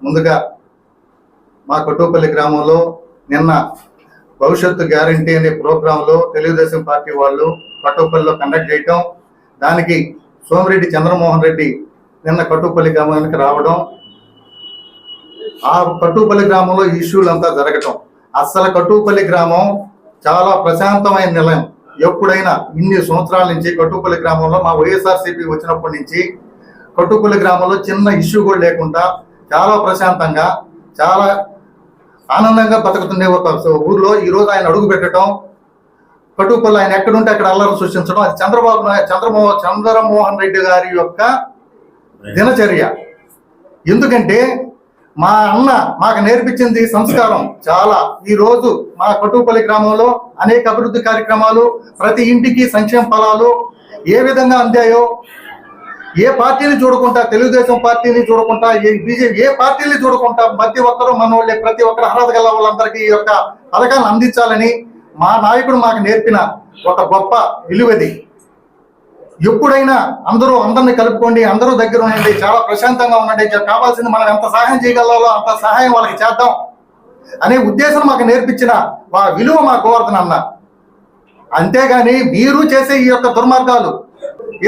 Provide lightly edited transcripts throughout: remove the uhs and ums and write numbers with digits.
ముందుగా మా కొట్టుపల్లి గ్రామంలో నిన్న భవిష్యత్తు గ్యారంటీ అనే ప్రోగ్రాంలో తెలుగుదేశం పార్టీ వాళ్ళు కొట్టుపల్లిలో కండక్ట్ చేయటం, దానికి సోమిరెడ్డి చంద్రమోహన్ రెడ్డి నిన్న కొట్టుపల్లి గ్రామానికి రావడం, ఆ కొట్టుపల్లి గ్రామంలో ఇష్యూలు అంతా జరగటం. అస్సలు కొట్టుపల్లి గ్రామం చాలా ప్రశాంతమైన నిలయం. ఎప్పుడైనా ఇన్ని సంవత్సరాల నుంచి కొట్టుపల్లి గ్రామంలో మా వైఎస్ఆర్సీపీ వచ్చినప్పటి నుంచి కొట్టుపల్లి గ్రామంలో చిన్న ఇష్యూ కూడా లేకుండా చాలా ప్రశాంతంగా చాలా ఆనందంగా బతుకుతుండే ఒక ఊర్లో ఈరోజు ఆయన అడుగు పెట్టడం, కొట్టుపల్లి ఆయన ఎక్కడుంటే అక్కడ అల్లరి సృష్టించడం, అది చంద్రమోహన్ రెడ్డి గారి యొక్క దినచర్య. ఎందుకంటే మా అన్న మాకు నేర్పించింది సంస్కారం చాలా. ఈ రోజు మా కొట్టుపల్లి గ్రామంలో అనేక అభివృద్ధి కార్యక్రమాలు, ప్రతి ఇంటికి సంక్షేమ ఫలాలు ఏ విధంగా అందాయో, ఏ పార్టీని చూడకుండా, తెలుగుదేశం పార్టీని చూడకుండా, బీజేపీ ఏ పార్టీని చూడకుండా ప్రతి ఒక్కరూ మన వాళ్ళే, ప్రతి ఒక్కరు అర్హత గల వాళ్ళందరికీ ఈ యొక్క పథకాలను అందించాలని మా నాయకుడు మాకు నేర్పిన ఒక గొప్ప విలువది. ఎప్పుడైనా అందరిని కలుపుకోండి, అందరూ దగ్గర ఉండండి, చాలా ప్రశాంతంగా ఉండండి, కావాల్సింది మనం ఎంత సహాయం చేయగలలో అంత సహాయం వాళ్ళకి చేద్దాం అనే ఉద్దేశం మాకు నేర్పించిన విలువ మా గోవర్ధన్ అన్న. అంతేగాని మీరు చేసే ఈ యొక్క దుర్మార్గాలు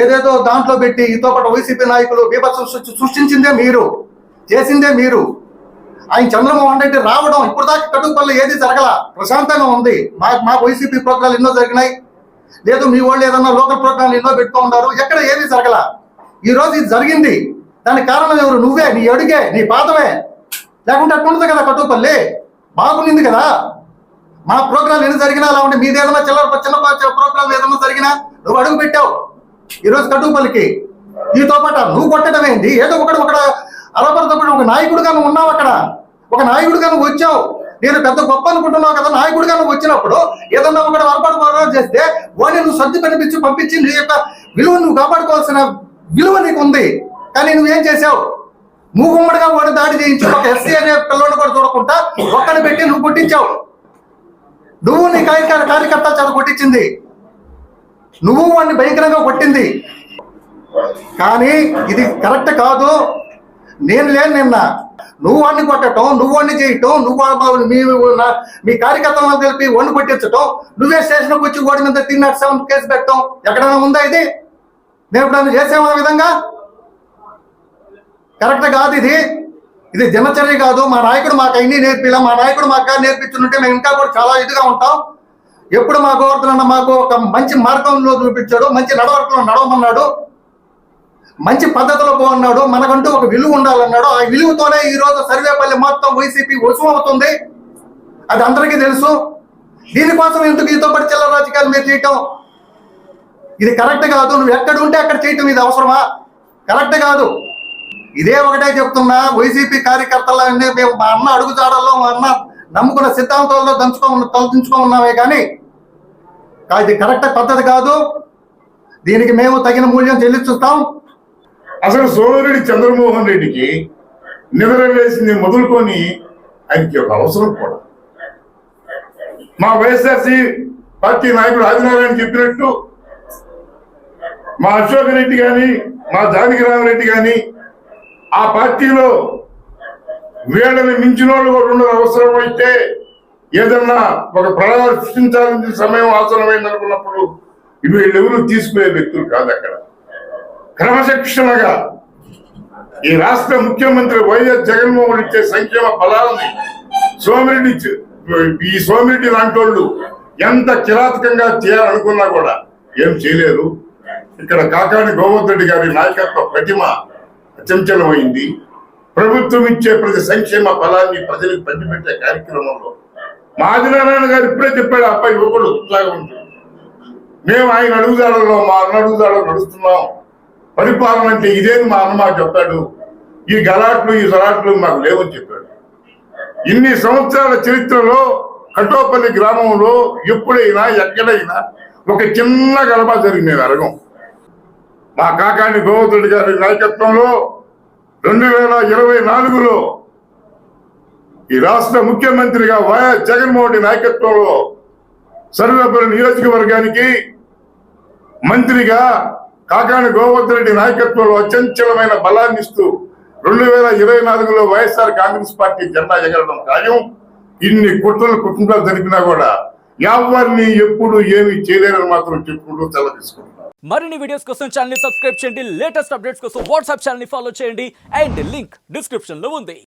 ఏదేదో దాంట్లో పెట్టి ఈతో పాటు వైసీపీ నాయకులు బీభత్సం సృష్టించిందే మీరు, చేసిందే మీరు. ఆయన చంద్రమోహన్ రెడ్డి రావడం ఇప్పుడు దాకా కట్టుపల్లి ఏది జరగల, ప్రశాంతంగా ఉంది. మా వైసీపీ ప్రోగ్రాలు ఎన్నో జరిగినాయి, లేదు మీ వాళ్ళు ఏదన్నా లోకల్ ప్రోగ్రాంలు ఎన్నో పెట్టుకో ఉన్నారు, ఎక్కడ ఏమీ జరగల. ఈ రోజు ఇది జరిగింది, దానికి కారణం ఎవరు? నువ్వే, నీ అడుగే, నీ పాదమే. లేకుంటే అట్టుండదు కదా, కట్టుపల్లి బాగుండింది కదా. మా ప్రోగ్రాలు ఎన్ని జరిగినా అలా ఉంటే, మీది ఏదైనా చిన్న ప్రోగ్రాం ఏదైనా జరిగినా నువ్వు అడుగు పెట్టావు. ఈరోజు కట్టుపల్లికి నీతో పాటు నువ్వు కొట్టడం ఏంటి? ఏదో ఒకటి అలపడతో ఒక నాయకుడిగా నువ్వు ఉన్నావు, అక్కడ ఒక నాయకుడిగా నువ్వు వచ్చావు. నేను పెద్ద గొప్ప అనుకుంటున్నావు కదా, నాయకుడిగా నువ్వు వచ్చినప్పుడు ఏదన్నా ఒకటి అలపడ చేస్తే వాడిని నువ్వు సర్ది పంపించి నీ యొక్క విలువ నువ్వు కాపాడుకోవాల్సిన విలువ నీకు ఉంది. కానీ నువ్వేం చేసావు? మూగుమ్మడిగా వాడు దాడి చేయించి ఒక ఎస్సీ అనే పిల్లలు కూడా చూడకుండా ఒక్కడిని పెట్టి నువ్వు కొట్టించావు. నువ్వు నీ కార్యకర్త చేత కొట్టించింది, నువ్వు వాడిని భయంకరంగా కొట్టింది. కానీ ఇది కరెక్ట్ కాదు. నేను లేను నిన్న, నువ్వు వాడిని కొట్టడం, నువ్వు వాడిని చేయటం, మీ కార్యకర్తలను తెలిపి వాడిని కొట్టించటం, నువ్వే స్టేషన్కి వచ్చి వాడి మీద 307 కేసు పెట్టడం ఎక్కడైనా ఉందా? ఇది నేను ఎప్పుడైనా చేసాము ఆ విధంగా? కరెక్ట్ కాదు ఇది. ఇది దినచర్య కాదు. మా నాయకుడు మాకు అన్ని నేర్పిలా, మా నాయకుడు మాకు నేర్పించుంటే మేము ఇంకా కూడా చాలా ఇదిగా ఉంటాం. ఎప్పుడు మా గోవర్ధన్ అన్న మాకు ఒక మంచి మార్గంలో చూపించాడు, మంచి నడవడికలో నడవమన్నాడు, మంచి పద్ధతిలో పోన్నాడు, మనకంటూ ఒక విలువ ఉండాలన్నాడు. ఆ విలువతోనే ఈ రోజు సర్వేపల్లి మొత్తం వైసీపీ వశమవుతుంది, అది అందరికీ తెలుసు. దీనికోసం ఎందుకు ఈతో పాటు చిల్లర రాజకీయాలు మీరు చేయటం? ఇది కరెక్ట్ కాదు. నువ్వు ఎక్కడ ఉంటే అక్కడ చేయటం ఇది అవసరమా? కరెక్ట్ కాదు. ఇదే ఒకటే చెప్తున్నా, వైసీపీ కార్యకర్తలన్నీ మేము మా అన్న అడుగుజాడల్లో, మా అన్న నమ్ముకున్న సిద్ధాంతాల్లో తలదించుకున్నామే, కానీ ఇది కరెక్ట్ పద్ధతి కాదు. దీనికి మేము తగిన మూల్యం చెల్లిస్తాం. అసలు సోమిరెడ్డి చంద్రమోహన్ రెడ్డికి నిద్ర వేసింది మొదలుకొని ఆయనకి ఒక అవసరం కూడా. మా వైఎస్ఆర్సీ పార్టీ నాయకుడు ఆదినారాయణ చెప్పినట్టు మా అశోక్ రెడ్డి కానీ, మా జానకిరామరెడ్డి కానీ ఆ పార్టీలో వీళ్ళని మించిన వాళ్ళు కూడా ఉండడం అవసరం. అయితే ఏదన్నా ఒక ప్రణాళిక సృష్టించాలని సమయం ఆసనమైంది అనుకున్నప్పుడు వీళ్ళెవరూ తీసుకునే వ్యక్తులు కాదు. అక్కడ క్రమశిక్షణగా ఈ రాష్ట్ర ముఖ్యమంత్రి వైఎస్ జగన్మోహన్ ఇచ్చే సంక్షేమ ఫలాలని సోమిరెడ్డి లాంటి వాళ్ళు ఎంత కిరాతకంగా చేయాలనుకున్నా కూడా ఏం చేయలేరు. ఇక్కడ కాకాని గోవర్ధన్ రెడ్డి గారి నాయకత్వ ప్రతిమ అచంచలమైంది. ప్రభుత్వం ఇచ్చే ప్రతి సంక్షేమ ఫలాన్ని ప్రజలకు పంచిపెట్టే కార్యక్రమంలో మా ఆదినారాయణ గారు ఇప్పుడే చెప్పాడు, అబ్బాయి యువకుడు ఉత్సాహం ఉంటుంది. మేము ఆయన అడుగుదాడలో, మా అన్న అడుగుదాడలో నడుస్తున్నాం. పరిపాలన అంటే ఇదేని మా అన్న మాకు చెప్పాడు. ఈ గలాట్లు, ఈ సలాట్లు మాకు లేవని చెప్పాడు. ఇన్ని సంవత్సరాల చరిత్రలో కటోపల్లి గ్రామంలో ఎప్పుడైనా ఎక్కడైనా ఒక చిన్న గలబా జరిగింది అరగం. మా కాకాని గోవర్ధన్ రెడ్డి గారి నాయకత్వంలో 2024లో ఈ రాష్ట్ర ముఖ్యమంత్రిగా వైఎస్ జగన్మోహన్ రెడ్డి నాయకత్వంలో సర్వేపల్లి నియోజకవర్గానికి మంత్రిగా కాకాని గోవర్ధన్ రెడ్డి నాయకత్వంలో అచంచలమైన బలాన్ని ఇస్తూ 2024లో వైఎస్ఆర్ కాంగ్రెస్ పార్టీ జెండా ఎగరడం ఖాయం. ఇన్ని కుట్రలు జరిపినా కూడా ఎవరిని ఎప్పుడు ఏమి చేయలేరని మాత్రం చెప్పుకుంటూ సెలవు తీసుకుంటున్నారు. మరిన్ని వీడియోస్ కోసం ఛానల్ ని సబ్స్క్రైబ్ చేయండి. లేటెస్ట్ అప్డేట్స్ కోసం వాట్సాప్ ఛానల్ ని ఫాలో చేయండి. అండ్ లింక్ డిస్క్రిప్షన్ లో ఉంది.